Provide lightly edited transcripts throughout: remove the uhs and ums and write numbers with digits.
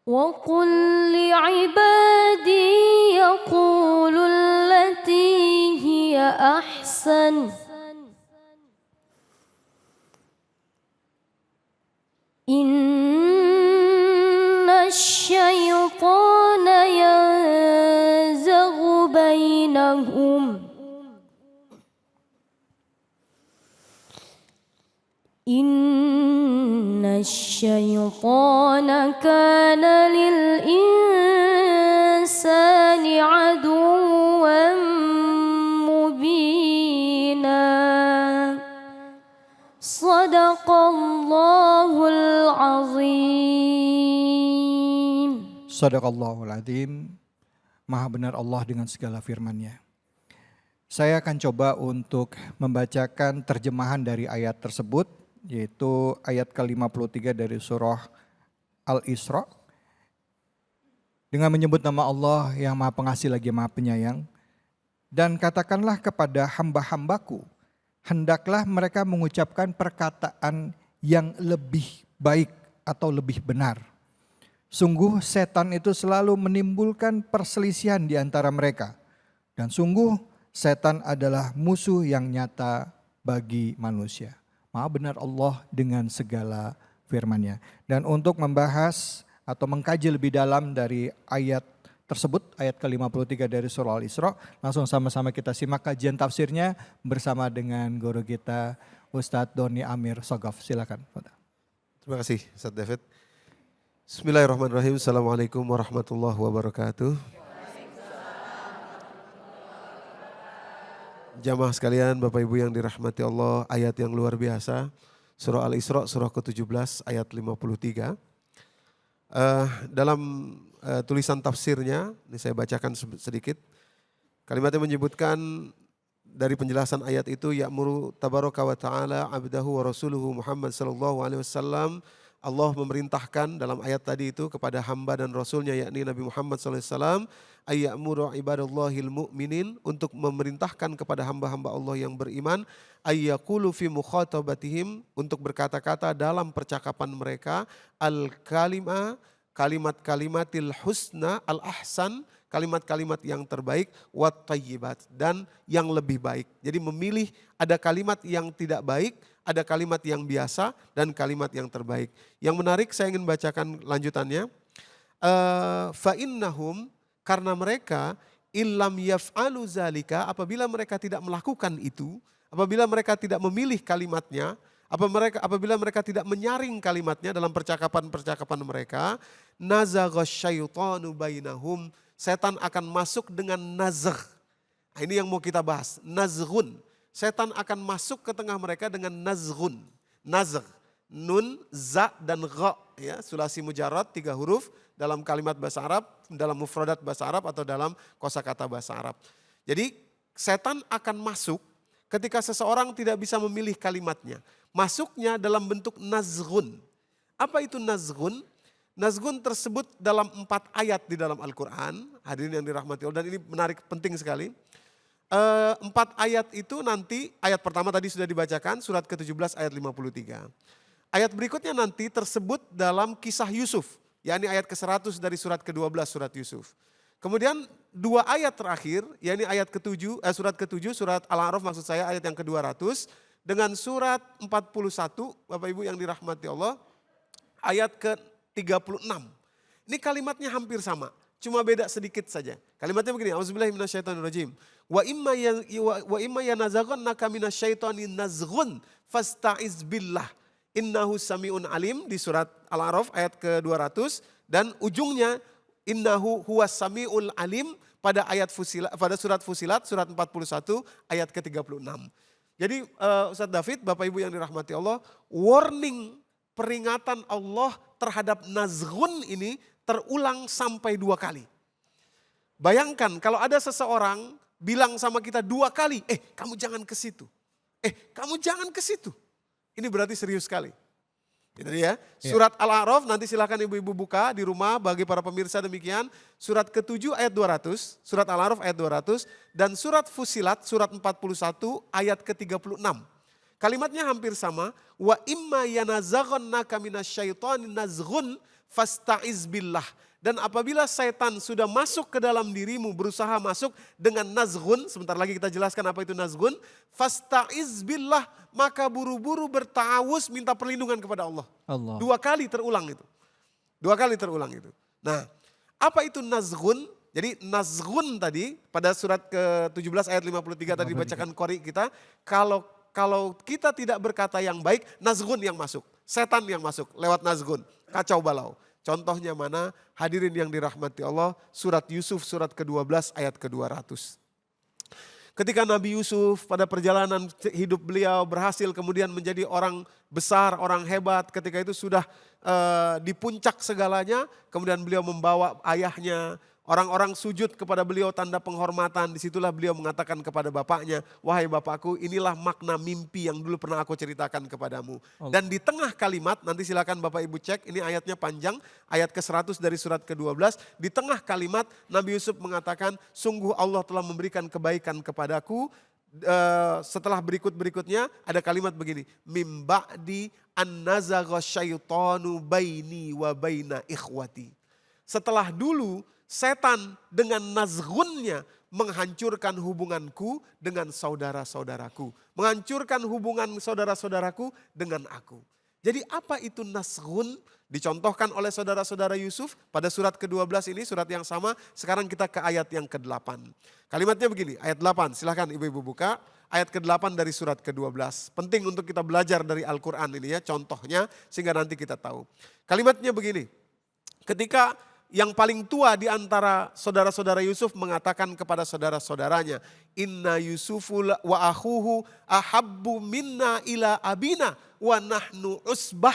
وقل لعبادي يقولوا التي هي أحسن إن الشيطان ينزغ بينهم إن الشيطان كان للإنسان عدوا مبينا صدق الله العظيم. Sadaqallahul Adzim. Maha benar Allah dengan segala firman-Nya. Saya akan coba untuk membacakan terjemahan dari ayat tersebut, yaitu ayat ke-53 dari surah Al-Isra. Dengan menyebut nama Allah yang Maha Pengasih lagi Maha Penyayang. Dan katakanlah kepada hamba-hambaku, hendaklah mereka mengucapkan perkataan yang lebih baik atau lebih benar. Sungguh setan itu selalu menimbulkan perselisihan di antara mereka. Dan sungguh setan adalah musuh yang nyata bagi manusia. Maha benar Allah dengan segala firman-Nya. Dan untuk membahas atau mengkaji lebih dalam dari ayat tersebut, ayat ke-53 dari surah Al-Isra, langsung sama-sama kita simak kajian tafsirnya bersama dengan guru kita Ustadz Doni Amir Sogaf. Silakan. Terima kasih Ustadz David. Bismillahirrahmanirrahim. Assalamualaikum warahmatullahi wabarakatuh. Jamaah sekalian, Bapak Ibu yang dirahmati Allah, ayat yang luar biasa. Surah Al-Isra, surah ke-17 ayat 53. Dalam tulisan tafsirnya, ini saya bacakan sedikit. Kalimatnya menyebutkan dari penjelasan ayat itu, ya'muru tabaraka wa ta'ala abdahu wa rasuluhu Muhammad sallallahu alaihi wasallam. Allah memerintahkan dalam ayat tadi itu kepada hamba dan rasulnya yakni Nabi Muhammad SAW ayya'muru ibadallahil mu'minin, untuk memerintahkan kepada hamba-hamba Allah yang beriman, ayyaqulu fi mukhatabatihim, untuk berkata-kata dalam percakapan mereka, kalimat-kalimatil husna al-ahsan, kalimat-kalimat yang terbaik, wat tayyibat, dan yang lebih baik. Jadi memilih, ada kalimat yang tidak baik, ada kalimat yang biasa, dan kalimat yang terbaik. Yang menarik saya ingin bacakan lanjutannya. Fa'innahum, karena mereka, illam yaf'alu zalika, apabila mereka tidak melakukan itu, apabila mereka tidak memilih kalimatnya, apabila mereka tidak menyaring kalimatnya dalam percakapan-percakapan mereka, nazagha syaitanu bainahum, setan akan masuk dengan nazgh. Nah, ini yang mau kita bahas, nazghun. Setan akan masuk ke tengah mereka dengan nazghun. Nazgh, nun, za, dan gha. Ya, sulasi mujarrad 3 huruf dalam kalimat bahasa Arab, dalam mufradat bahasa Arab atau dalam kosakata bahasa Arab. Jadi setan akan masuk ketika seseorang tidak bisa memilih kalimatnya. Masuknya dalam bentuk nazghun. Apa itu nazghun? Nazghun tersebut dalam 4 ayat di dalam Al-Quran. Hadirin yang dirahmati Allah, dan ini menarik, penting sekali. 4 ayat itu nanti, ayat pertama tadi sudah dibacakan, surat ke-17 ayat 53. Ayat berikutnya nanti tersebut dalam kisah Yusuf, yakni ayat ke-100 dari surat ke-12 surat Yusuf. Kemudian 2 ayat terakhir, yakni ayat ke-7, surat ke-7 surat Al-A'raf, maksud saya ayat yang ke-200, dengan surat 41, Bapak Ibu yang dirahmati Allah, ayat ke-36. Ini kalimatnya hampir sama, cuma beda sedikit saja. Kalimatnya begini, auzubillahi minasyaitonirrajim. Wa imma yanazaghannaka minasyaitoni nazghun fasta'iz billah innahu sami'un alim, di surat Al-A'raf ayat ke-200, dan ujungnya innahu huwas sami'ul alim pada ayat Fusilat, pada surat Fusilat surat 41 ayat ke-36. Jadi Ustadz David, Bapak Ibu yang dirahmati Allah, warning, peringatan Allah terhadap nazghun ini terulang sampai 2 kali. Bayangkan kalau ada seseorang bilang sama kita 2 kali, kamu jangan ke situ. Kamu jangan ke situ. Ini berarti serius sekali. Gitu ya. Surat Al-A'raf, nanti silakan ibu-ibu buka di rumah, bagi para pemirsa demikian. Surat ke-7 ayat 200, surat Al-A'raf ayat 200, dan surat Fusilat surat 41 ayat ke-36. Kalimatnya hampir sama. Wa imma yanazaghannaka minasyaitani nazghun fasta'iz billah. Dan apabila setan sudah masuk ke dalam dirimu, berusaha masuk dengan nazghun, sebentar lagi kita jelaskan apa itu nazghun, fasta'iz billah, maka buru-buru bertawus minta perlindungan kepada Allah. Allah. 2 kali terulang itu. 2 kali terulang itu. Nah, apa itu nazghun? Jadi nazghun tadi pada surat ke-17 ayat 53 tadi dibacakan qori kita, kalau kita tidak berkata yang baik, nazghun yang masuk, setan yang masuk lewat nazghun, kacau balau. Contohnya mana? Hadirin yang dirahmati Allah, surat Yusuf surat ke-12 ayat ke-200. Ketika Nabi Yusuf pada perjalanan hidup beliau berhasil kemudian menjadi orang besar, orang hebat, ketika itu sudah di puncak segalanya, kemudian beliau membawa ayahnya, orang-orang sujud kepada beliau tanda penghormatan, disitulah beliau mengatakan kepada bapaknya, wahai bapakku, inilah makna mimpi yang dulu pernah aku ceritakan kepadamu. Dan di tengah kalimat, nanti silakan Bapak Ibu cek, ini ayatnya panjang, ayat ke-100 dari surat ke-12, di tengah kalimat Nabi Yusuf mengatakan, sungguh Allah telah memberikan kebaikan kepadaku. Setelah berikutnya ada kalimat begini, mim ba'di an nazagha syaitanu baini wa baina ikhwati. Setelah dulu setan dengan nazghunnya menghancurkan hubunganku dengan saudara-saudaraku. Menghancurkan hubungan saudara-saudaraku dengan aku. Jadi apa itu nazghun? Dicontohkan oleh saudara-saudara Yusuf pada surat ke-12 ini, surat yang sama. Sekarang kita ke ayat yang ke-8. Kalimatnya begini, ayat 8, silahkan ibu-ibu buka. Ayat ke-8 dari surat ke-12. Penting untuk kita belajar dari Al-Quran ini ya, contohnya sehingga nanti kita tahu. Kalimatnya begini, ketika yang paling tua di antara saudara-saudara Yusuf mengatakan kepada saudara-saudaranya, inna Yusufu wa akhuhu ahabbu minna ila abina wa nahnu usbah.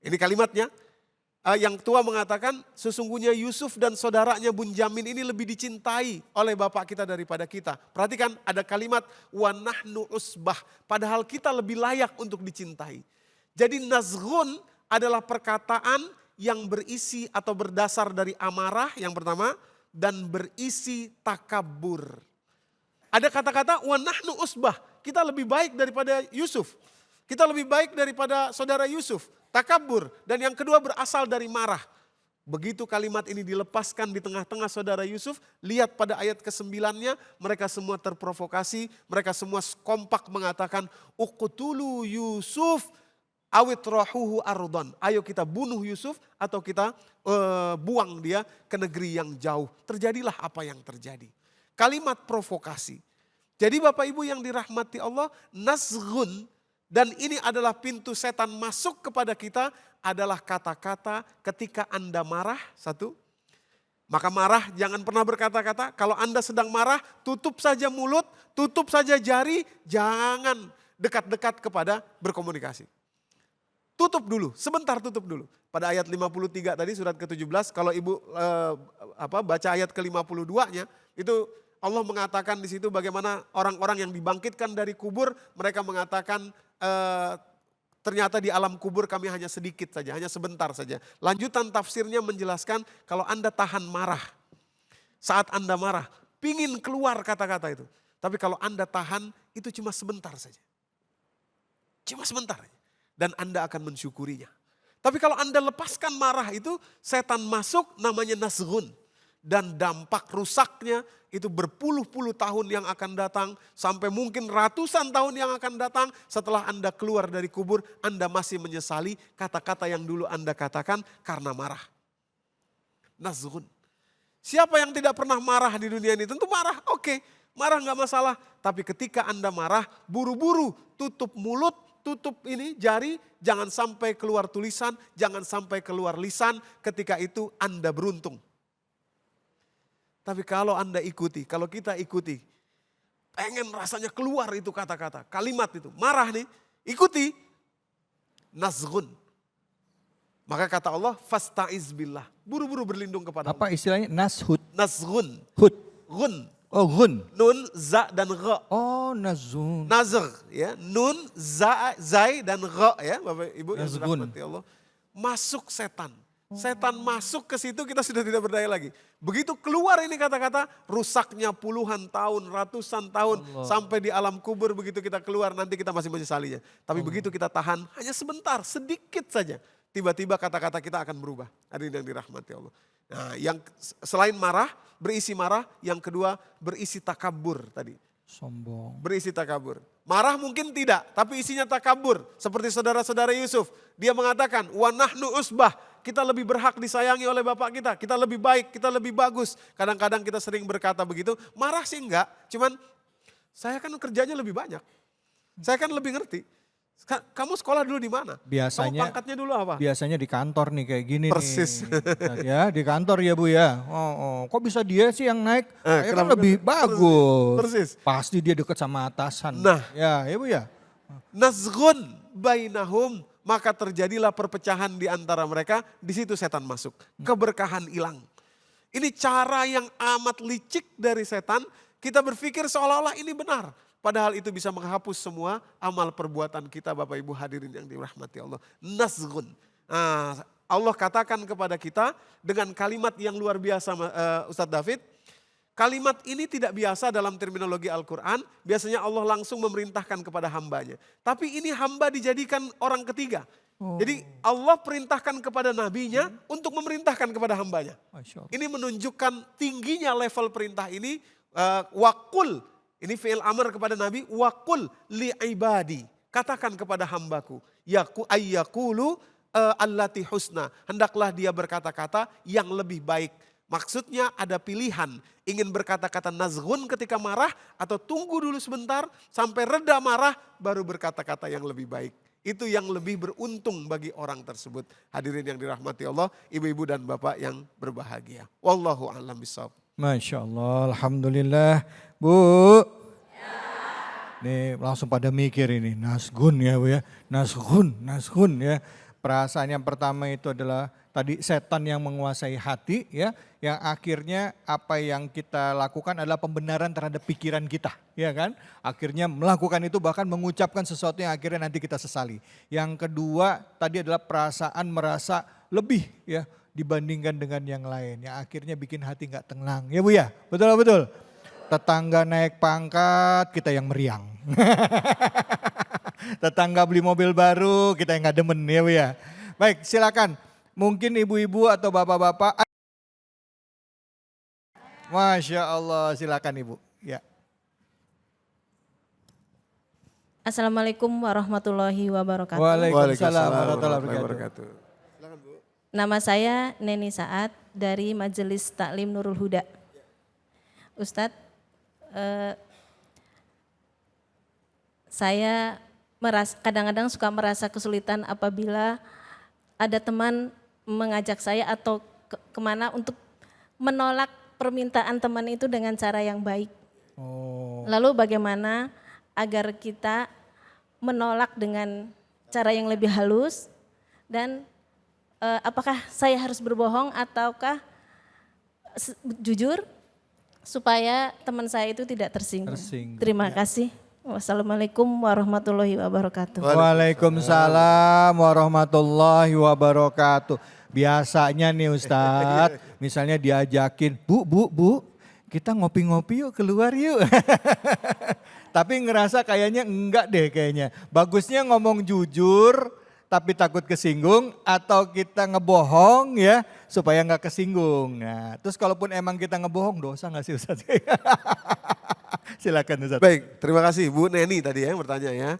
Ini kalimatnya. Yang tua mengatakan sesungguhnya Yusuf dan saudaranya Bunyamin ini lebih dicintai oleh bapak kita daripada kita. Perhatikan ada kalimat wa nahnu usbah. Padahal kita lebih layak untuk dicintai. Jadi nazghun adalah perkataan yang berisi atau berdasar dari amarah yang pertama dan berisi takabur. Ada kata-kata wa nahnu usbah, kita lebih baik daripada Yusuf. Kita lebih baik daripada saudara Yusuf, takabur. Dan yang kedua berasal dari marah. Begitu kalimat ini dilepaskan di tengah-tengah saudara Yusuf, lihat pada ayat ke-9-nya mereka semua terprovokasi, mereka semua kompak mengatakan uqtulu Yusuf awit rohuhu ardon. Ayo kita bunuh Yusuf atau kita buang dia ke negeri yang jauh. Terjadilah apa yang terjadi. Kalimat provokasi. Jadi Bapak Ibu yang dirahmati Allah, nazghun, dan ini adalah pintu setan masuk kepada kita adalah kata-kata ketika Anda marah, satu. Maka marah jangan pernah berkata-kata. Kalau Anda sedang marah, tutup saja mulut, tutup saja jari, jangan dekat-dekat kepada berkomunikasi. Tutup dulu, sebentar tutup dulu. Pada ayat 53 tadi surat ke-17, kalau ibu baca ayat ke-52-nya, itu Allah mengatakan di situ bagaimana orang-orang yang dibangkitkan dari kubur, mereka mengatakan ternyata di alam kubur kami hanya sedikit saja, hanya sebentar saja. Lanjutan tafsirnya menjelaskan kalau Anda tahan marah, saat Anda marah, pingin keluar kata-kata itu. Tapi kalau Anda tahan, itu cuma sebentar saja. Cuma sebentar saja. Dan Anda akan mensyukurinya. Tapi kalau Anda lepaskan marah itu, setan masuk namanya nazghun. Dan dampak rusaknya itu berpuluh-puluh tahun yang akan datang. Sampai mungkin ratusan tahun yang akan datang. Setelah Anda keluar dari kubur, Anda masih menyesali kata-kata yang dulu Anda katakan karena marah. Nazghun. Siapa yang tidak pernah marah di dunia ini? Tentu marah, oke. Marah gak masalah. Tapi ketika Anda marah, buru-buru tutup mulut, tutup ini jari, jangan sampai keluar tulisan, jangan sampai keluar lisan, ketika itu Anda beruntung. Tapi kalau Anda ikuti, kalau kita ikuti, pengen rasanya keluar itu kata-kata, kalimat itu, marah nih, ikuti, nazghun. Maka kata Allah, fasta'iz billah, buru-buru berlindung kepada Allah. Apa istilahnya? Nashud. Nazghun, Hud. gun. Oh gun. Nun, za dan gha. Oh nazghun. Nazr ya, nun, za, zai dan gha ya, Bapak Ibu yang Nazghun. dirahmati Allah. Masuk setan. Setan masuk ke situ kita sudah tidak berdaya lagi. Begitu keluar ini kata-kata, rusaknya puluhan tahun, ratusan tahun Allah. sampai di alam kubur. Begitu kita keluar nanti kita masih menyesalinya. Tapi begitu kita tahan hanya sebentar, sedikit saja. tiba-tiba kata-kata kita akan berubah. Hadirin yang dirahmati Allah. Nah, yang selain marah, berisi marah, yang kedua berisi takabur tadi. Sombong. Berisi takabur. Marah mungkin tidak, tapi isinya takabur. Seperti saudara-saudara Yusuf. Dia mengatakan, wa nahnu usbah. Kita lebih berhak disayangi oleh bapak kita. Kita lebih baik, kita lebih bagus. Kadang-kadang kita sering berkata begitu. Marah sih enggak, cuman saya kan kerjanya lebih banyak. Saya kan lebih ngerti. Kamu sekolah dulu di mana? Biasanya Kamu pangkatnya dulu apa? Biasanya di kantor nih kayak gini Persis. nih. Ya di kantor ya Bu ya. Oh, kok bisa dia sih yang naik? Saya kan kenapa? lebih bagus. Persis. Pasti dia dekat sama atasan. Nah. Ya Bu ya. Nazghun bainahum, maka terjadilah perpecahan di antara mereka. Di situ setan masuk. Keberkahan hilang. Ini cara yang amat licik dari setan. Kita berpikir seolah-olah ini benar. Padahal itu bisa menghapus semua amal perbuatan kita Bapak Ibu hadirin yang dirahmati Allah. Nazghun. Nah, Allah katakan kepada kita dengan kalimat yang luar biasa Ustadz David. Kalimat ini tidak biasa dalam terminologi Al-Quran. Biasanya Allah langsung memerintahkan kepada hambanya. Tapi ini hamba dijadikan orang ketiga. Jadi Allah perintahkan kepada nabinya untuk memerintahkan kepada hambanya. Ini menunjukkan tingginya level perintah ini. Wakul. Ini fi'il amr kepada Nabi, waqul li ibadi. Katakan kepada hambaku, ayyakulu allati husna. Hendaklah dia berkata-kata yang lebih baik. Maksudnya ada pilihan, ingin berkata-kata nazghun ketika marah atau tunggu dulu sebentar sampai reda marah baru berkata-kata yang lebih baik. Itu yang lebih beruntung bagi orang tersebut. Hadirin yang dirahmati Allah, ibu-ibu dan bapak yang berbahagia. Wallahu a'lam bishawab. Masya Allah, Alhamdulillah. Bu, nih langsung pada mikir ini, nasgun ya Bu ya, nasgun ya. Perasaan yang pertama itu adalah tadi setan yang menguasai hati ya, yang akhirnya apa yang kita lakukan adalah pembenaran terhadap pikiran kita, ya kan? Akhirnya melakukan itu bahkan mengucapkan sesuatu yang akhirnya nanti kita sesali. Yang kedua tadi adalah perasaan merasa lebih ya dibandingkan dengan yang lain, yang akhirnya bikin hati nggak tenang, ya Bu ya, betul. Tetangga naik pangkat, kita yang meriang. Tetangga beli mobil baru, kita yang nggak demen ya Bu ya. Baik, silakan. Mungkin ibu-ibu atau bapak-bapak. Masya Allah, silakan Ibu. Ya. Assalamualaikum warahmatullahi wabarakatuh. Waalaikumsalam warahmatullahi wabarakatuh. Nama saya Neni Saat dari Majelis Taklim Nurul Huda. Ustadz, saya kadang-kadang suka merasa kesulitan apabila ada teman mengajak saya atau kemana untuk menolak permintaan teman itu dengan cara yang baik. Lalu bagaimana agar kita menolak dengan cara yang lebih halus dan apakah saya harus berbohong ataukah jujur supaya teman saya itu tidak tersinggung. Terima kasih. Wassalamualaikum warahmatullahi wabarakatuh. Waalaikumsalam warahmatullahi wabarakatuh. Biasanya nih Ustadz, misalnya diajakin, Bu, kita ngopi-ngopi yuk, keluar yuk. Tapi ngerasa kayaknya enggak deh kayaknya. Bagusnya ngomong jujur, tapi takut kesinggung, atau kita ngebohong ya supaya nggak kesinggung. Nah, terus kalaupun emang kita ngebohong, dosa nggak sih Ustadz? Silakan Ustadz. Baik, terima kasih Bu Neni tadi yang bertanya ya.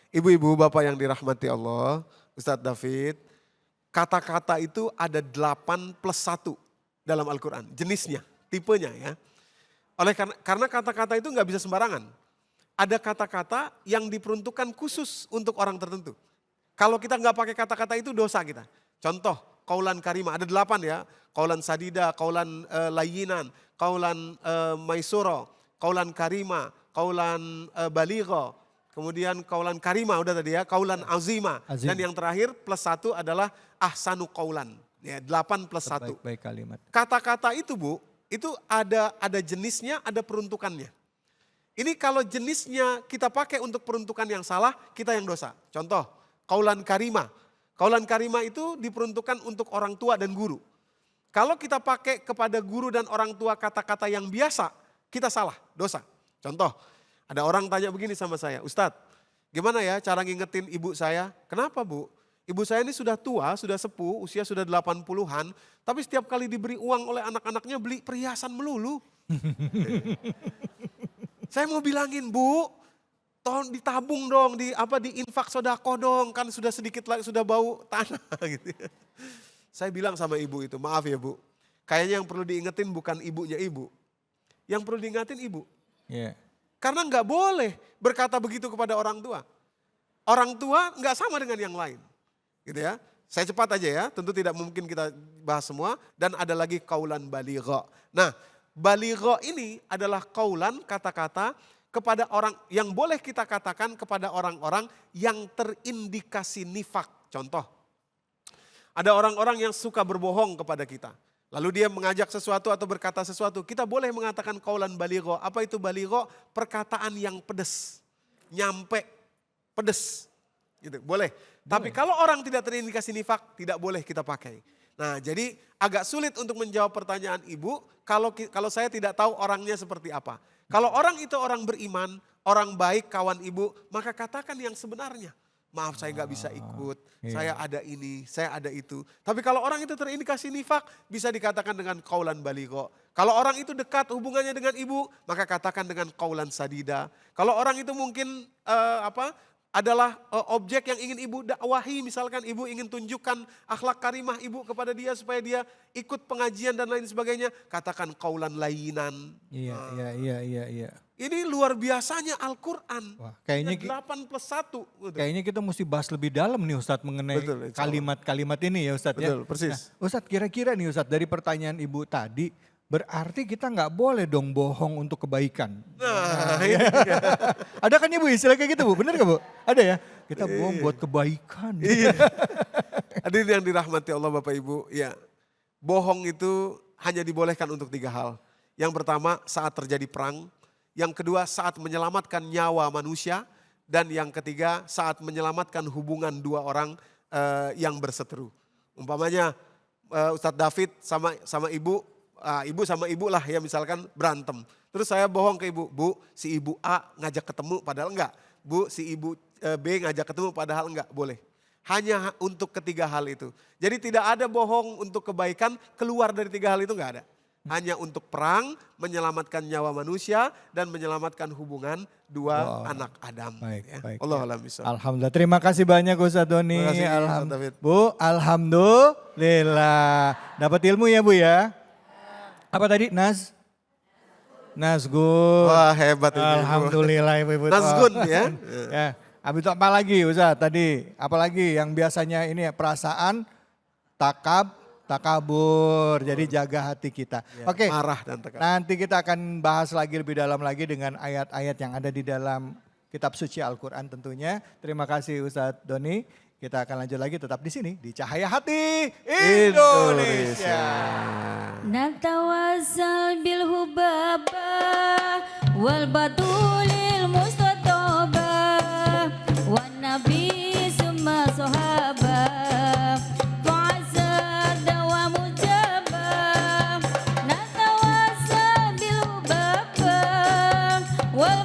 Ibu-ibu bapak yang dirahmati Allah, Ustadz David, kata-kata itu ada 8+1 dalam Al-Quran, jenisnya, tipenya ya. Karena kata-kata itu nggak bisa sembarangan. Ada kata-kata yang diperuntukkan khusus untuk orang tertentu. Kalau kita nggak pakai kata-kata itu dosa kita. Contoh, kaulan karimah, ada 8 ya. Kaulan sadida, kaulan layinan, kaulan maisuro, kaulan karima, kaulan baligho, kemudian kaulan karima udah tadi ya, kaulan azima. Dan yang terakhir +1 adalah ahsanu kaulan. Ya, 8+1. Baik kalimat. Kata-kata itu Bu, itu ada jenisnya, ada peruntukannya. Ini kalau jenisnya kita pakai untuk peruntukan yang salah, kita yang dosa. Contoh, kaulan karima. Kaulan karima itu diperuntukkan untuk orang tua dan guru. Kalau kita pakai kepada guru dan orang tua kata-kata yang biasa, kita salah, dosa. Contoh, ada orang tanya begini sama saya, Ustadz, gimana ya cara ngingetin ibu saya? Kenapa Bu? Ibu saya ini sudah tua, sudah sepuh, usia sudah 80-an. Tapi setiap kali diberi uang oleh anak-anaknya beli perhiasan melulu. Saya mau bilangin, Bu, tolong ditabung dong, diinfak sodako dong. Kan sudah sedikit lagi, sudah bau tanah gitu. Saya bilang sama ibu itu, maaf ya Bu. Kayaknya yang perlu diingetin bukan ibunya ibu. Yang perlu diingetin ibu. Iya. Karena nggak boleh berkata begitu kepada orang tua. Orang tua nggak sama dengan yang lain. Gitu ya. Saya cepat aja ya, tentu tidak mungkin kita bahas semua. Dan ada lagi kaulan baligha. Nah, baligha ini adalah kaulan kata-kata kepada orang yang boleh kita katakan kepada orang-orang yang terindikasi nifak. Contoh, ada orang-orang yang suka berbohong kepada kita. Lalu dia mengajak sesuatu atau berkata sesuatu. Kita boleh mengatakan kaulan baligha. Apa itu baligha? Perkataan yang pedes, nyampe, pedes. Gitu, boleh. Tapi kalau orang tidak terindikasi nifak, tidak boleh kita pakai. Nah, jadi agak sulit untuk menjawab pertanyaan ibu kalau saya tidak tahu orangnya seperti apa. Kalau orang itu orang beriman, orang baik, kawan ibu, maka katakan yang sebenarnya. Maaf saya nggak bisa ikut, saya ada ini, saya ada itu. Tapi kalau orang itu terindikasi nifak, bisa dikatakan dengan kaulan baligha. Kalau orang itu dekat hubungannya dengan ibu, maka katakan dengan kaulan sadida. Kalau orang itu mungkin adalah objek yang ingin ibu dakwahi, misalkan ibu ingin tunjukkan akhlak karimah ibu kepada dia supaya dia ikut pengajian dan lain sebagainya, katakan kaulan lainan. Iya. Ini luar biasanya Al-Quran. Wah, kayaknya 8+1. Kayaknya kita mesti bahas lebih dalam nih Ustadz mengenai kalimat-kalimat ini ya Ustadz ya. Betul, persis. Nah, Ustadz kira-kira nih Ustadz dari pertanyaan ibu tadi, berarti kita nggak boleh dong bohong untuk kebaikan. Nah, ini dia. Ada kan ibu istilah kayak gitu Bu, benar gak Bu? Ada ya? Kita bohong buat kebaikan. Iya. Hadirin yang dirahmati Allah Bapak Ibu, ya. Bohong itu hanya dibolehkan untuk 3 hal. Yang pertama saat terjadi perang. Yang kedua saat menyelamatkan nyawa manusia. Dan yang ketiga saat menyelamatkan hubungan 2 orang yang berseteru. Umpamanya Ustadz David sama ibu, ibu sama ibu lah ya misalkan berantem. Terus saya bohong ke ibu, Bu si ibu A ngajak ketemu padahal enggak. Bu si ibu B ngajak ketemu padahal enggak, boleh. Hanya untuk ketiga hal itu. Jadi tidak ada bohong untuk kebaikan keluar dari 3 hal itu enggak ada. Hanya untuk perang, menyelamatkan nyawa manusia dan menyelamatkan hubungan 2 anak Adam. Baik, ya. baik. Allah alam bisa. Alhamdulillah, terima kasih banyak Ustadz Doni. Terima kasih, Ustadz David. Bu, alhamdulillah. Dapat ilmu ya Bu ya? Apa tadi? Nazgun. Wah hebat ini. Alhamdulillah Ibu. Nazgun ya. Ya, habis itu apa lagi Ustaz tadi? Apalagi yang biasanya ini ya, perasaan takabur. Jadi jaga hati kita. Ya, Oke. marah dan takabur. Nanti kita akan bahas lagi lebih dalam lagi dengan ayat-ayat yang ada di dalam kitab suci Al-Quran tentunya. Terima kasih Ustadz Doni. Kita akan lanjut lagi tetap di sini di Cahaya Hati Indonesia. Natawassal bil hubaba wal batulil mustataba wan nabi summa sahaba fa'azad wa mujaba. Natawassal bil hubaba wal